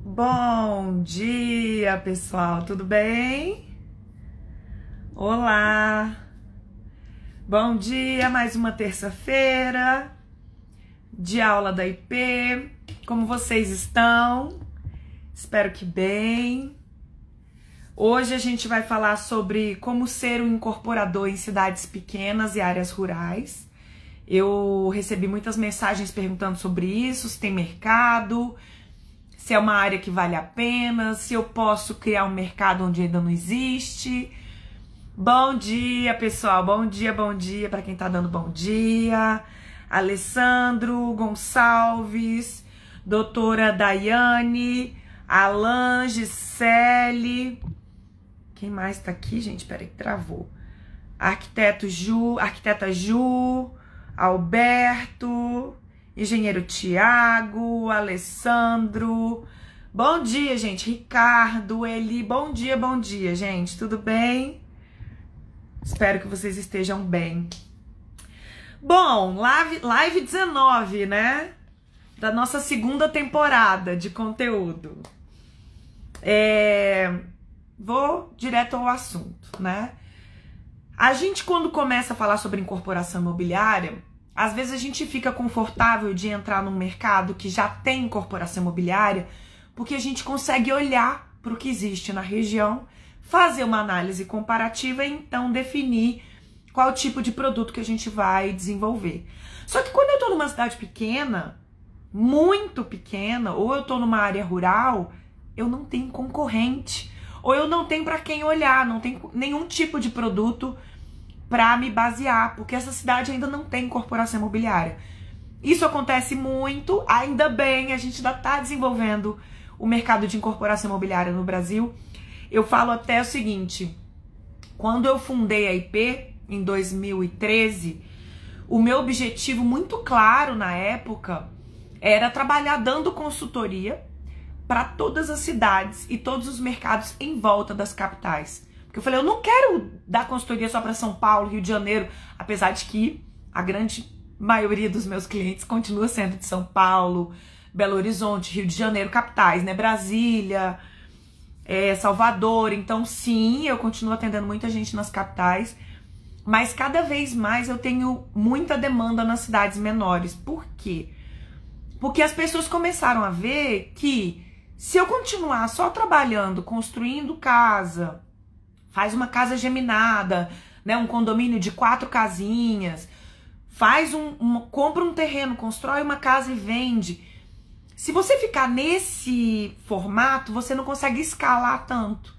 Bom dia, pessoal, tudo bem? Olá! Bom dia, mais uma terça-feira de aula da IP. Como vocês estão? Espero que bem. Hoje a gente vai falar sobre como ser um incorporador em cidades pequenas e áreas rurais. Eu recebi muitas mensagens perguntando sobre isso, se tem mercado, se é uma área que vale a pena, se eu posso criar um mercado onde ainda não existe. Bom dia, pessoal. Bom dia para quem tá dando bom dia. Alessandro Gonçalves, doutora Daiane, Alan, Gisele. Quem mais tá aqui, gente? Peraí, travou. Arquiteta Ju, Alberto, engenheiro Tiago, Alessandro. Bom dia, gente. Ricardo, Eli, bom dia, gente. Tudo bem? Espero que vocês estejam bem. Bom, live 19, né? Da nossa segunda temporada de conteúdo. Vou direto ao assunto, né? A gente, quando começa a falar sobre incorporação imobiliária, às vezes a gente fica confortável de entrar num mercado que já tem incorporação imobiliária, porque a gente consegue olhar para o que existe na região, fazer uma análise comparativa e então definir qual tipo de produto que a gente vai desenvolver. Só que quando eu estou numa cidade pequena, muito pequena, ou eu estou numa área rural, eu não tenho concorrente, ou eu não tenho para quem olhar, não tenho nenhum tipo de produto para me basear, porque essa cidade ainda não tem incorporação imobiliária. Isso acontece muito, ainda bem, a gente ainda está desenvolvendo o mercado de incorporação imobiliária no Brasil. Eu falo até o seguinte, quando eu fundei a IP, em 2013, o meu objetivo muito claro na época era trabalhar dando consultoria para todas as cidades e todos os mercados em volta das capitais. Porque eu falei, eu não quero dar consultoria só para São Paulo, Rio de Janeiro, apesar de que a grande maioria dos meus clientes continua sendo de São Paulo, Belo Horizonte, Rio de Janeiro, capitais, né? Brasília, Salvador. Então, sim, eu continuo atendendo muita gente nas capitais, mas cada vez mais eu tenho muita demanda nas cidades menores. Por quê? Porque as pessoas começaram a ver que se eu continuar só trabalhando, construindo casa, faz uma casa geminada, né, um condomínio de 4 casinhas, compra um terreno, constrói uma casa e vende. Se você ficar nesse formato, você não consegue escalar tanto.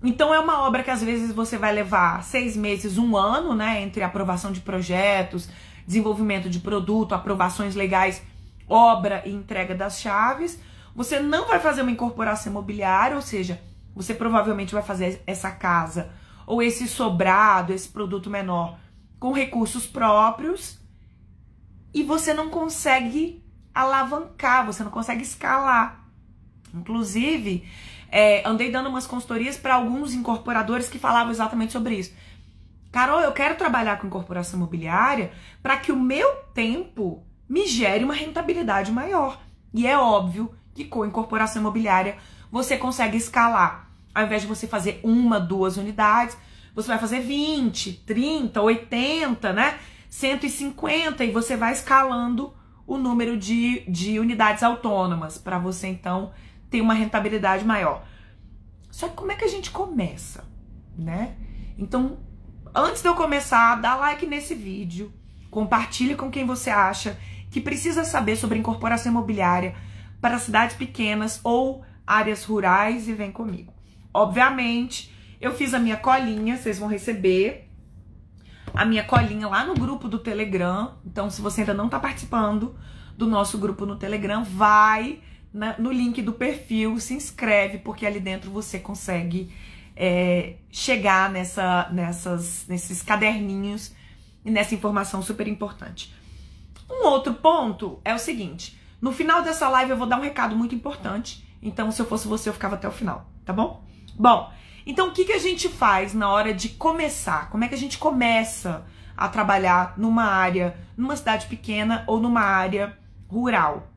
Então é uma obra que às vezes você vai levar 6 meses, 1 ano, né, entre aprovação de projetos, desenvolvimento de produto, aprovações legais, obra e entrega das chaves. Você não vai fazer uma incorporação imobiliária, ou seja, você provavelmente vai fazer essa casa ou esse sobrado, esse produto menor com recursos próprios e você não consegue alavancar, você não consegue escalar. Inclusive, andei dando umas consultorias para alguns incorporadores que falavam exatamente sobre isso. Carol, eu quero trabalhar com incorporação imobiliária para que o meu tempo me gere uma rentabilidade maior. E é óbvio que com incorporação imobiliária você consegue escalar. Ao invés de você fazer 1, 2 unidades, você vai fazer 20, 30, 80, né? 150 e você vai escalando o número de unidades autônomas para você então ter uma rentabilidade maior. Só que como é que a gente começa, né? Então, antes de eu começar, dá like nesse vídeo, compartilhe com quem você acha que precisa saber sobre incorporação imobiliária para cidades pequenas ou áreas rurais e vem comigo. Obviamente, eu fiz a minha colinha, vocês vão receber a minha colinha lá no grupo do Telegram. Então, se você ainda não está participando do nosso grupo no Telegram, vai no link do perfil, se inscreve, porque ali dentro você consegue chegar nesses caderninhos e nessa informação super importante. Um outro ponto é o seguinte, no final dessa live eu vou dar um recado muito importante, então se eu fosse você eu ficava até o final, tá bom? Bom, então o que a gente faz na hora de começar? Como é que a gente começa a trabalhar numa cidade pequena ou numa área rural?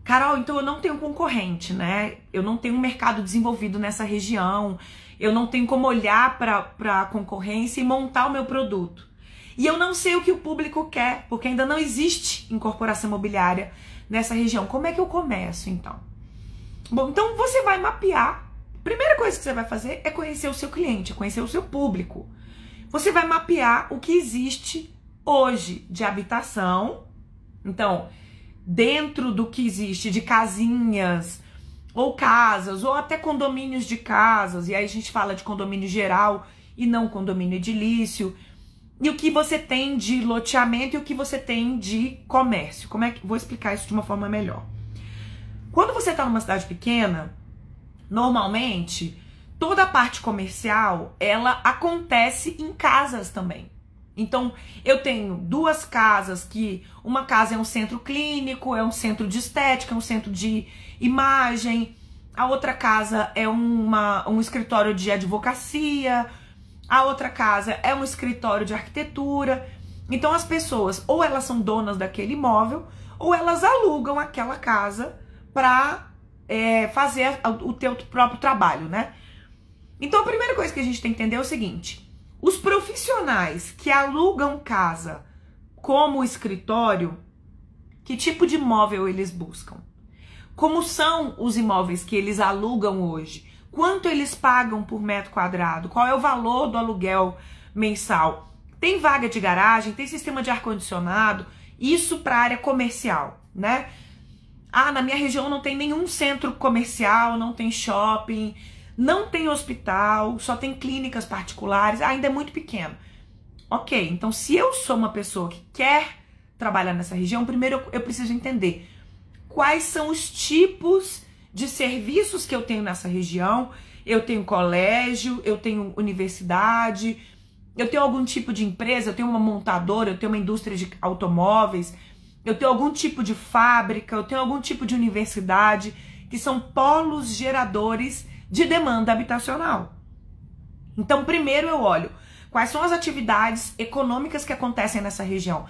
Carol, então eu não tenho concorrente, né? Eu não tenho um mercado desenvolvido nessa região, eu não tenho como olhar para a concorrência e montar o meu produto. E eu não sei o que o público quer, porque ainda não existe incorporação imobiliária nessa região. Como é que eu começo, então? Bom, então você vai mapear. Primeira coisa que você vai fazer é conhecer o seu cliente, conhecer o seu público. Você vai mapear o que existe hoje de habitação. Então, dentro do que existe de casinhas, ou casas, ou até condomínios de casas, e aí a gente fala de condomínio geral e não condomínio edilício, e o que você tem de loteamento e o que você tem de comércio. Como é que vou explicar isso de uma forma melhor? Quando você está numa cidade pequena, normalmente toda a parte comercial ela acontece em casas também. Então, eu tenho duas casas que uma casa é um centro clínico, é um centro de estética, é um centro de imagem. A outra casa é um escritório de advocacia. A outra casa é um escritório de arquitetura. Então, as pessoas, ou elas são donas daquele imóvel, ou elas alugam aquela casa para fazer o teu próprio trabalho, né? Então, a primeira coisa que a gente tem que entender é o seguinte: os profissionais que alugam casa como escritório, que tipo de imóvel eles buscam? Como são os imóveis que eles alugam hoje? Quanto eles pagam por metro quadrado? Qual é o valor do aluguel mensal? Tem vaga de garagem? Tem sistema de ar-condicionado? Isso para a área comercial, né? Ah, na minha região não tem nenhum centro comercial, não tem shopping, não tem hospital, só tem clínicas particulares, ainda é muito pequeno. Ok, então se eu sou uma pessoa que quer trabalhar nessa região, primeiro eu preciso entender quais são os tipos de serviços que eu tenho nessa região. Eu tenho colégio, eu tenho universidade, eu tenho algum tipo de empresa, eu tenho uma montadora, eu tenho uma indústria de automóveis, eu tenho algum tipo de fábrica, eu tenho algum tipo de universidade, que são polos geradores de demanda habitacional. Então, primeiro eu olho quais são as atividades econômicas que acontecem nessa região.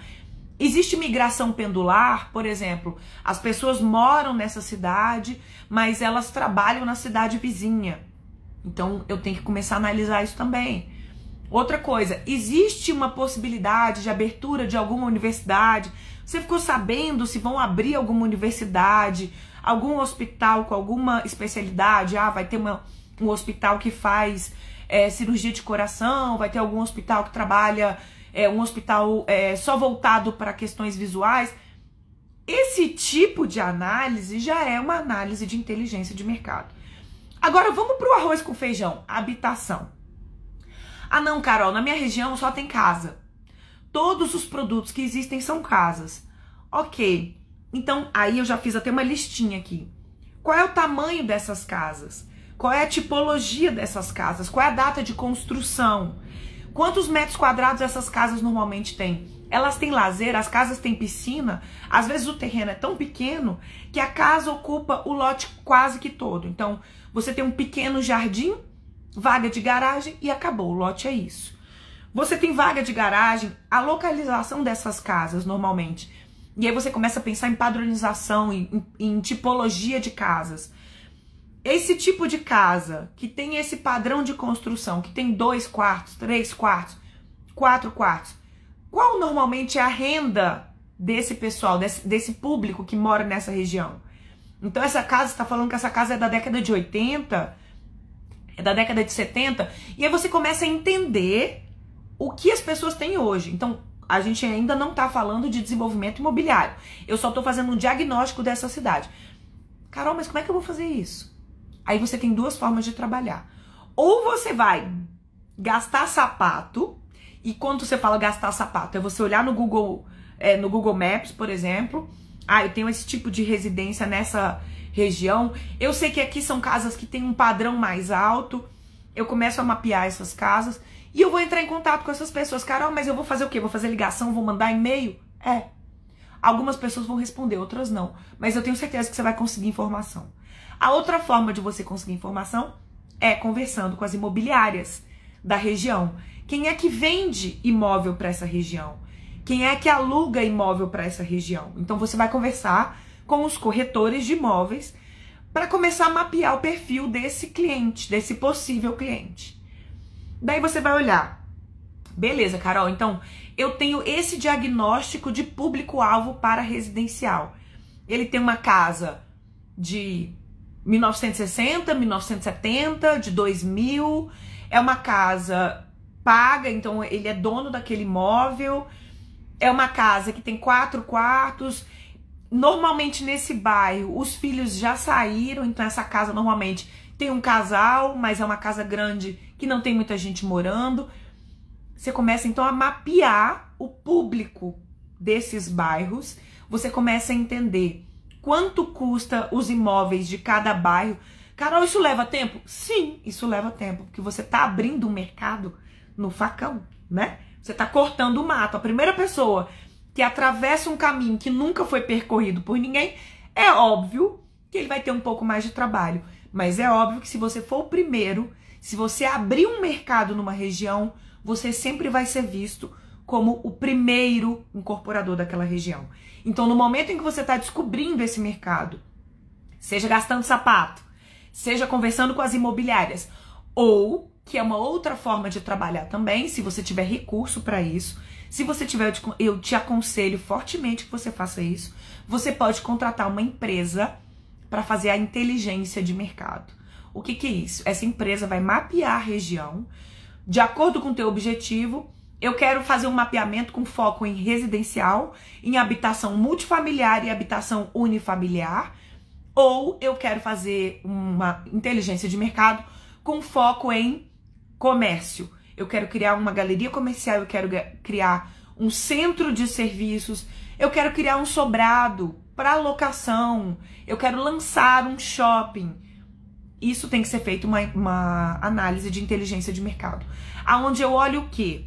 Existe migração pendular, por exemplo, as pessoas moram nessa cidade, mas elas trabalham na cidade vizinha. Então, eu tenho que começar a analisar isso também. Outra coisa, existe uma possibilidade de abertura de alguma universidade? Você ficou sabendo se vão abrir alguma universidade, algum hospital com alguma especialidade? Ah, vai ter um hospital que faz cirurgia de coração, vai ter algum hospital que trabalha, um hospital só voltado para questões visuais. Esse tipo de análise já é uma análise de inteligência de mercado. Agora vamos para o arroz com feijão, habitação. Ah não, Carol, na minha região só tem casa. Todos os produtos que existem são casas. Ok, então aí eu já fiz até uma listinha aqui. Qual é o tamanho dessas casas? Qual é a tipologia dessas casas? Qual é a data de construção? Quantos metros quadrados essas casas normalmente têm? Elas têm lazer, as casas têm piscina. Às vezes o terreno é tão pequeno que a casa ocupa o lote quase que todo. Então você tem um pequeno jardim, vaga de garagem e acabou, o lote é isso. Você tem vaga de garagem, a localização dessas casas normalmente. E aí você começa a pensar em padronização, em tipologia de casas. Esse tipo de casa que tem esse padrão de construção, que tem 2 quartos, 3 quartos, 4 quartos, qual normalmente é a renda desse pessoal, desse público que mora nessa região? Então essa casa, você está falando que essa casa é da década de 80, é da década de 70, e aí você começa a entender o que as pessoas têm hoje. Então a gente ainda não está falando de desenvolvimento imobiliário, eu só estou fazendo um diagnóstico dessa cidade. Carol, mas como é que eu vou fazer isso? Aí você tem duas formas de trabalhar. Ou você vai gastar sapato, e quando você fala gastar sapato, é você olhar no Google Maps, por exemplo. Ah, eu tenho esse tipo de residência nessa região. Eu sei que aqui são casas que têm um padrão mais alto. Eu começo a mapear essas casas e eu vou entrar em contato com essas pessoas. Carol, mas eu vou fazer o quê? Vou fazer ligação? Vou mandar e-mail? Algumas pessoas vão responder, outras não. Mas eu tenho certeza que você vai conseguir informação. A outra forma de você conseguir informação é conversando com as imobiliárias da região. Quem é que vende imóvel para essa região? Quem é que aluga imóvel para essa região? Então você vai conversar com os corretores de imóveis para começar a mapear o perfil desse cliente, desse possível cliente. Daí você vai olhar, beleza, Carol, então eu tenho esse diagnóstico de público-alvo para residencial. Ele tem uma casa de 1960, 1970, de 2000, é uma casa paga, então ele é dono daquele imóvel, é uma casa que tem 4 quartos, normalmente nesse bairro os filhos já saíram, então essa casa normalmente tem um casal, mas é uma casa grande que não tem muita gente morando. Você começa então a mapear o público desses bairros, você começa a entender quanto custa os imóveis de cada bairro. Carol, isso leva tempo? Sim, isso leva tempo, porque você tá abrindo um mercado no facão, né? Você tá cortando o mato. A primeira pessoa que atravessa um caminho que nunca foi percorrido por ninguém, é óbvio que ele vai ter um pouco mais de trabalho. Mas é óbvio que se você for o primeiro, se você abrir um mercado numa região, você sempre vai ser visto como o primeiro incorporador daquela região. Então, no momento em que você está descobrindo esse mercado, seja gastando sapato, seja conversando com as imobiliárias, ou, que é uma outra forma de trabalhar também, se você tiver recurso para isso, se você tiver, eu te aconselho fortemente que você faça isso, você pode contratar uma empresa para fazer a inteligência de mercado. O que que é isso? Essa empresa vai mapear a região, de acordo com o teu objetivo. Eu quero fazer um mapeamento com foco em residencial, em habitação multifamiliar e habitação unifamiliar, ou eu quero fazer uma inteligência de mercado com foco em comércio. Eu quero criar uma galeria comercial, eu quero criar um centro de serviços, eu quero criar um sobrado para locação, eu quero lançar um shopping. Isso tem que ser feito uma análise de inteligência de mercado, aonde eu olho o quê?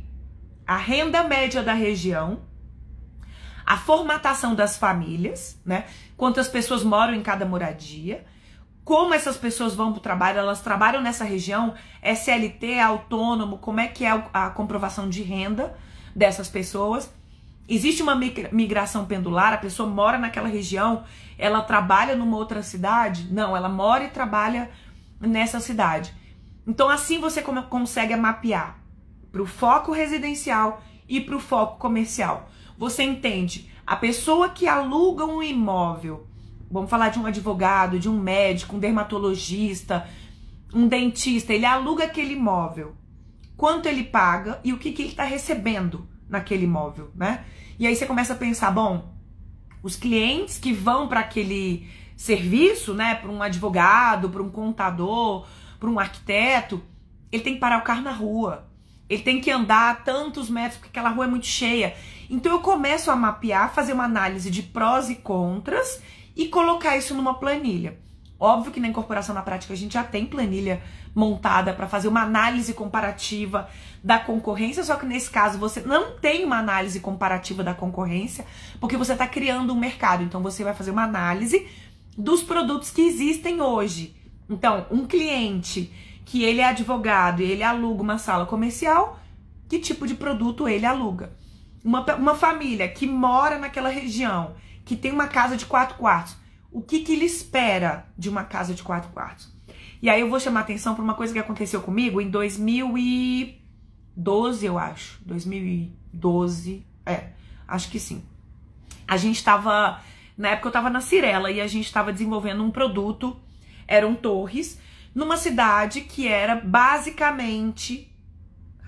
A renda média da região, a formatação das famílias, né? Quantas pessoas moram em cada moradia, como essas pessoas vão para o trabalho, elas trabalham nessa região, SLT, autônomo, como é que é a comprovação de renda dessas pessoas. Existe uma migração pendular, a pessoa mora naquela região, ela trabalha numa outra cidade? Não, ela mora e trabalha nessa cidade. Então assim você consegue mapear para o foco residencial e para o foco comercial. Você entende, a pessoa que aluga um imóvel, vamos falar de um advogado, de um médico, um dermatologista, um dentista, ele aluga aquele imóvel, quanto ele paga e o que ele está recebendo naquele imóvel, né? E aí você começa a pensar, bom, os clientes que vão para aquele serviço, né, para um advogado, para um contador, para um arquiteto, ele tem que parar o carro na rua. Ele tem que andar tantos metros, porque aquela rua é muito cheia. Então eu começo a mapear, fazer uma análise de prós e contras e colocar isso numa planilha. Óbvio que na incorporação na prática a gente já tem planilha montada para fazer uma análise comparativa da concorrência, só que nesse caso você não tem uma análise comparativa da concorrência, porque você está criando um mercado. Então você vai fazer uma análise dos produtos que existem hoje. Então, um cliente que ele é advogado e ele aluga uma sala comercial, que tipo de produto ele aluga? Uma família que mora naquela região, que tem uma casa de 4 quartos, o que ele espera de uma casa de 4 quartos? E aí eu vou chamar atenção para uma coisa que aconteceu comigo em 2012, eu acho. 2012, acho que sim. A gente tava, na época eu tava na Cirela e a gente tava desenvolvendo um produto, eram torres, numa cidade que era basicamente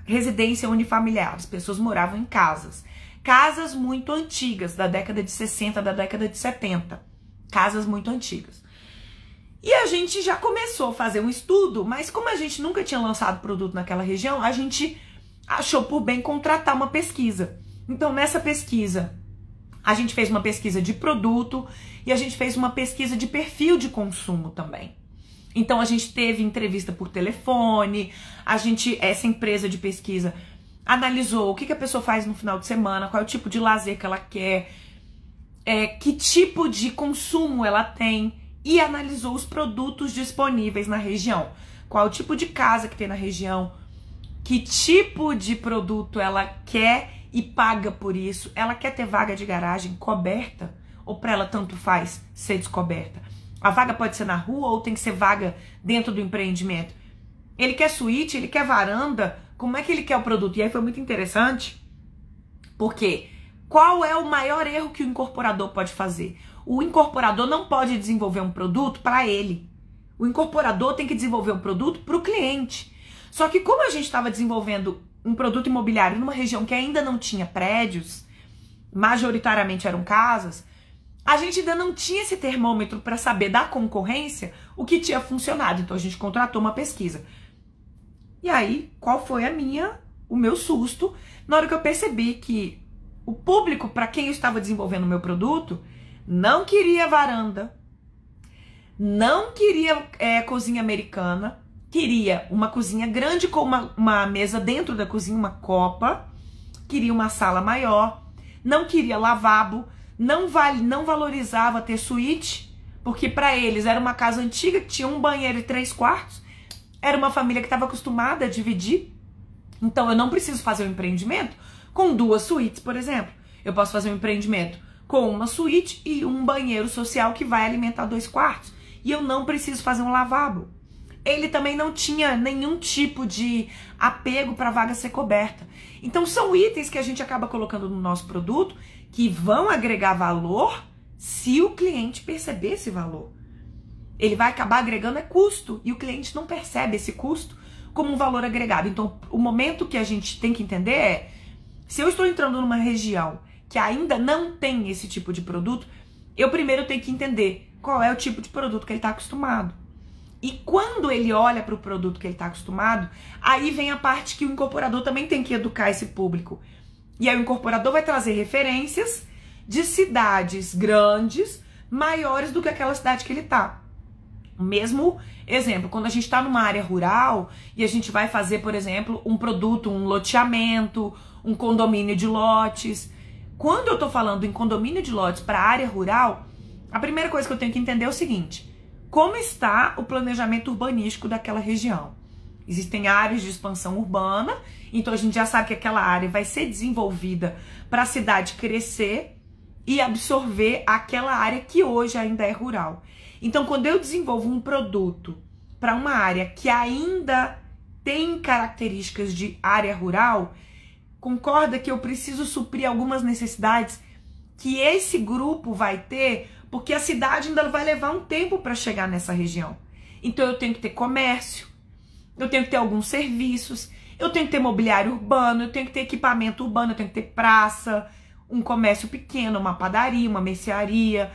residência unifamiliar. As pessoas moravam em casas. Casas muito antigas, da década de 60, da década de 70. Casas muito antigas. E a gente já começou a fazer um estudo, mas como a gente nunca tinha lançado produto naquela região, a gente achou por bem contratar uma pesquisa. Então, nessa pesquisa, a gente fez uma pesquisa de produto e a gente fez uma pesquisa de perfil de consumo também. Então, a gente teve entrevista por telefone, essa empresa de pesquisa analisou o que a pessoa faz no final de semana, qual é o tipo de lazer que ela quer, que tipo de consumo ela tem, e analisou os produtos disponíveis na região. Qual é o tipo de casa que tem na região, que tipo de produto ela quer e paga por isso, ela quer ter vaga de garagem coberta ou para ela tanto faz ser descoberta? A vaga pode ser na rua ou tem que ser vaga dentro do empreendimento? Ele quer suíte, ele quer varanda, como é que ele quer o produto? E aí foi muito interessante, porque qual é o maior erro que o incorporador pode fazer? O incorporador não pode desenvolver um produto para ele. O incorporador tem que desenvolver um produto para o cliente. Só que como a gente estava desenvolvendo um produto imobiliário numa região que ainda não tinha prédios, majoritariamente eram casas, a gente ainda não tinha esse termômetro para saber da concorrência o que tinha funcionado. Então a gente contratou uma pesquisa. E aí, qual foi o meu susto na hora que eu percebi que o público para quem eu estava desenvolvendo o meu produto não queria varanda, não queria cozinha americana, queria uma cozinha grande com uma mesa dentro da cozinha, uma copa, queria uma sala maior, não queria lavabo, não valorizava ter suíte, porque para eles era uma casa antiga que tinha um banheiro e 3 quartos, era uma família que estava acostumada a dividir, então eu não preciso fazer um empreendimento com 2 suítes, por exemplo. Eu posso fazer um empreendimento com uma suíte e um banheiro social que vai alimentar 2 quartos. E eu não preciso fazer um lavabo. Ele também não tinha nenhum tipo de apego para a vaga ser coberta. Então são itens que a gente acaba colocando no nosso produto que vão agregar valor se o cliente perceber esse valor. Ele vai acabar agregando custo e o cliente não percebe esse custo como um valor agregado. Então o momento que a gente tem que entender é, se eu estou entrando numa região que ainda não tem esse tipo de produto, eu primeiro tenho que entender qual é o tipo de produto que ele está acostumado. E quando ele olha para o produto que ele está acostumado, aí vem a parte que o incorporador também tem que educar esse público. E aí o incorporador vai trazer referências de cidades grandes, maiores do que aquela cidade que ele está. Mesmo exemplo, quando a gente está numa área rural e a gente vai fazer, por exemplo, um produto, um loteamento, um condomínio de lotes. Quando eu estou falando em condomínio de lotes para a área rural, a primeira coisa que eu tenho que entender é o seguinte: como está o planejamento urbanístico daquela região? Existem áreas de expansão urbana, então a gente já sabe que aquela área vai ser desenvolvida para a cidade crescer e absorver aquela área que hoje ainda é rural. Então, quando eu desenvolvo um produto para uma área que ainda tem características de área rural, concorda que eu preciso suprir algumas necessidades que esse grupo vai ter, porque a cidade ainda vai levar um tempo para chegar nessa região. Então eu tenho que ter comércio, eu tenho que ter alguns serviços, eu tenho que ter mobiliário urbano, eu tenho que ter equipamento urbano, eu tenho que ter praça, um comércio pequeno, uma padaria, uma mercearia.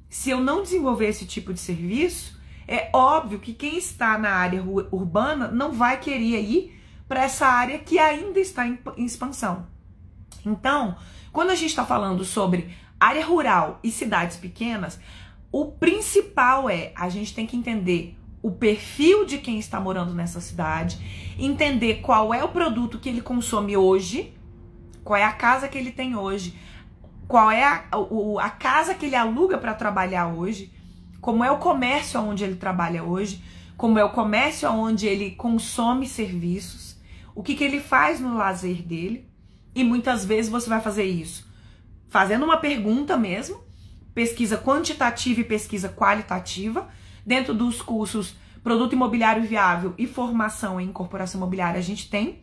Se eu não desenvolver esse tipo de serviço, é óbvio que quem está na área urbana não vai querer ir para essa área que ainda está em expansão. Então, quando a gente está falando sobre área rural e cidades pequenas, o principal é a gente tem que entender o perfil de quem está morando nessa cidade, entender qual é o produto que ele consome hoje, qual é a casa que ele tem hoje, qual é a casa que ele aluga para trabalhar hoje, como é o comércio onde ele trabalha hoje, como é o comércio onde ele consome serviços, o que ele faz no lazer dele. E muitas vezes você vai fazer isso fazendo uma pergunta mesmo, pesquisa quantitativa e pesquisa qualitativa. Dentro dos cursos Produto Imobiliário Viável e Formação em Incorporação Imobiliária, a gente tem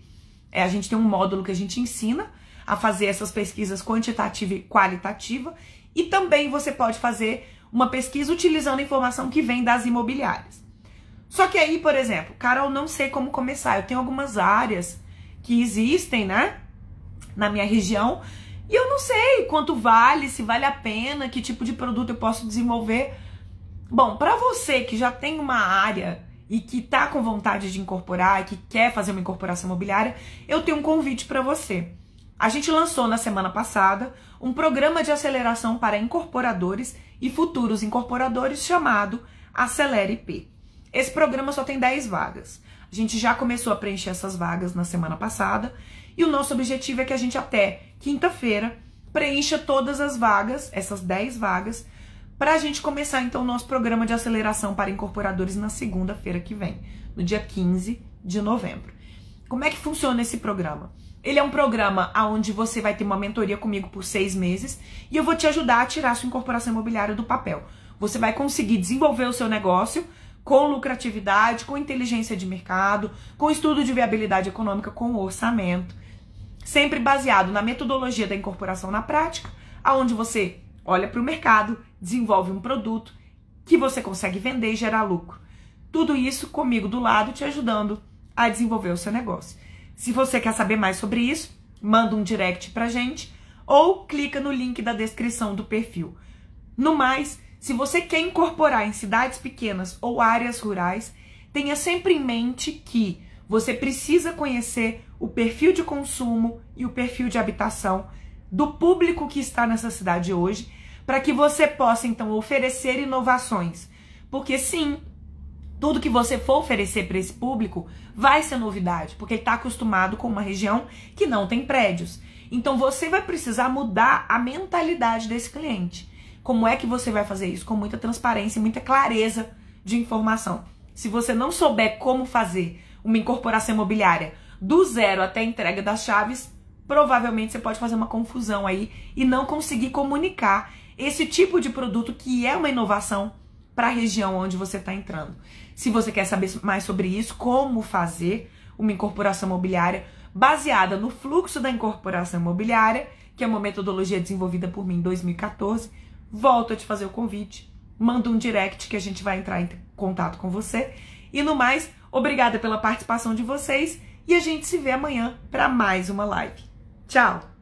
um módulo que a gente ensina a fazer essas pesquisas quantitativa e qualitativa. E também você pode fazer uma pesquisa utilizando a informação que vem das imobiliárias. Só que aí, por exemplo, Carol, não sei como começar. Eu tenho algumas áreas que existem, né, na minha região, e eu não sei quanto vale, se vale a pena, que tipo de produto eu posso desenvolver. Bom, para você que já tem uma área e que tá com vontade de incorporar e que quer fazer uma incorporação imobiliária, eu tenho um convite para você. A gente lançou na semana passada um programa de aceleração para incorporadores e futuros incorporadores chamado Acelere IP. Esse programa só tem 10 vagas. A gente já começou a preencher essas vagas na semana passada e o nosso objetivo é que a gente até quinta-feira preencha todas as vagas, essas 10 vagas, para a gente começar então o nosso programa de aceleração para incorporadores na segunda-feira que vem, no dia 15 de novembro. Como é que funciona esse programa? Ele é um programa onde você vai ter uma mentoria comigo por 6 meses e eu vou te ajudar a tirar a sua incorporação imobiliária do papel. Você vai conseguir desenvolver o seu negócio com lucratividade, com inteligência de mercado, com estudo de viabilidade econômica, com orçamento, sempre baseado na metodologia da incorporação na prática, aonde você olha para o mercado, desenvolve um produto que você consegue vender e gerar lucro. Tudo isso comigo do lado, te ajudando a desenvolver o seu negócio. Se você quer saber mais sobre isso, manda um direct pra gente ou clica no link da descrição do perfil. No mais, se você quer incorporar em cidades pequenas ou áreas rurais, tenha sempre em mente que você precisa conhecer o perfil de consumo e o perfil de habitação do público que está nessa cidade hoje, para que você possa então oferecer inovações. Porque sim, tudo que você for oferecer para esse público vai ser novidade, porque ele está acostumado com uma região que não tem prédios. Então você vai precisar mudar a mentalidade desse cliente. Como é que você vai fazer isso? Com muita transparência e muita clareza de informação. Se você não souber como fazer uma incorporação imobiliária do zero até a entrega das chaves, provavelmente você pode fazer uma confusão aí e não conseguir comunicar esse tipo de produto que é uma inovação para a região onde você está entrando. Se você quer saber mais sobre isso, como fazer uma incorporação imobiliária baseada no fluxo da incorporação imobiliária, que é uma metodologia desenvolvida por mim em 2014, volto a te fazer o convite, manda um direct que a gente vai entrar em contato com você. E no mais, obrigada pela participação de vocês e a gente se vê amanhã para mais uma live. Tchau!